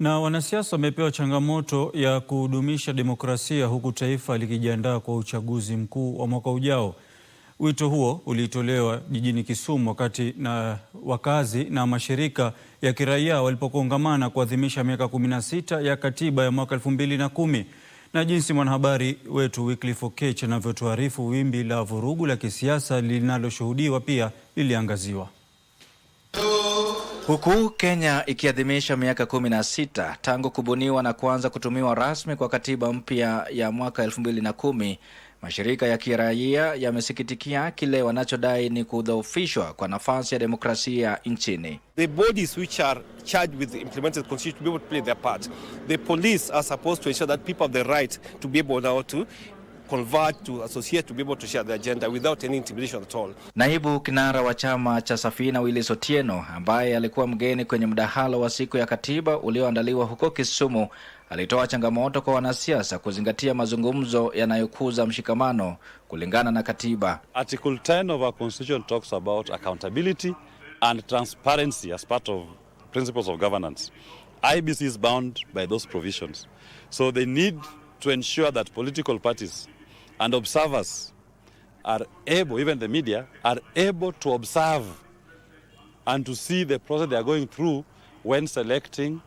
Na wanasiasa wamepewa changamoto ya kudumisha demokrasia huku taifa likijiandaa kwa uchaguzi mkuu wa mwaka ujao. Wito huo ulitolewa jijini Kisumu wakati wakazi na mashirika ya kiraia walipokongamana kuadhimisha miaka 16 ya katiba ya mwaka 2010. Na jinsi mwanahabari wetu Wycliffe Okech anavyotuarifu, wimbi la vurugu la kisiasa linaloshuhudiwa pia liliangaziwa. Huku Kenya ikiadhimisha miaka 16 tangu kubuniwa na kuanza kutumiwa rasmi kwa katiba mpya ya mwaka 2010, mashirika ya kiraia yamesikitikia kile wanachodai ni kudhoofishwa kwa nafasi ya demokrasia nchini. The bodies which are charged with the implemented constitution to be able to play their part. The police are supposed to ensure that people have the right to be able now to convert, to associate, to be able to share the agenda without any intimidation at all. Naibu kinara wa chama cha Safina Willis Otieno, ambaye alikuwa mgeni kwenye mdahalo wa siku ya katiba ulioandaliwa huko Kisumu, alitoa changamoto kwa wanasiasa kuzingatia mazungumzo yanayokuza mshikamano kulingana na katiba. Article 10 of our constitution talks about accountability and transparency as part of principles of governance. IEBC is bound by those provisions. So they need to ensure that political parties and observers are able, even the media, are able to observe and to see the process they are going through when selecting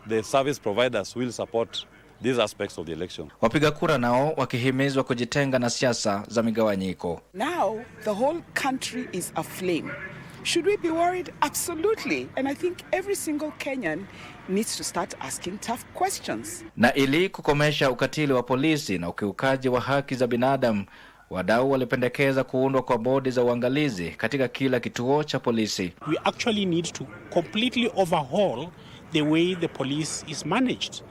the service providers who will support these aspects of the election. Wapiga kura nao wakihimizwa kujitenga na siasa za migawanyiko. Now the whole country is aflame. Should we be worried? Absolutely. And I think every single Kenyan needs to start asking tough questions. Na ili kukomesha ukatili wa polisi na ukiukaji wa haki za binadamu, wadau walipendekeza kuundwa kwa bodi za uangalizi katika kila kituo cha polisi. We actually need to completely overhaul the way the police is managed,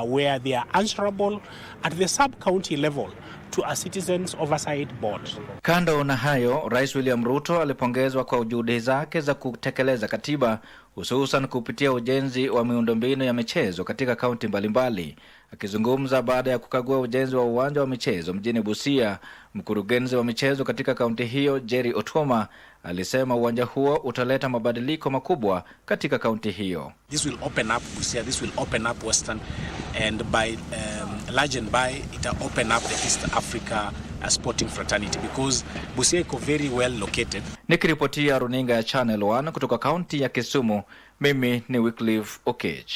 where they are answerable at the sub-county level to a citizens oversight board. Kando na hayo, Rais William Ruto alipongezwa kwa juhudi zake za kutekeleza katiba, hususan kupitia ujenzi wa miundombinu ya michezo katika kaunti mbalimbali. Akizungumza baada ya kukagua ujenzi wa uwanja wa michezo mjini Busia, mkurugenzi wa michezo katika kaunti hiyo Jerry Otuoma alisema uwanja huo utaleta mabadiliko makubwa katika kaunti hiyo. This will open up Busia, this will open up Western, and by large and by it will open up the East Africa sporting fraternity because Busia iko very well located. Nikiripotia runinga ya Channel 1 kutoka kaunti ya Kisumu, mimi ni Wycliffe Okech.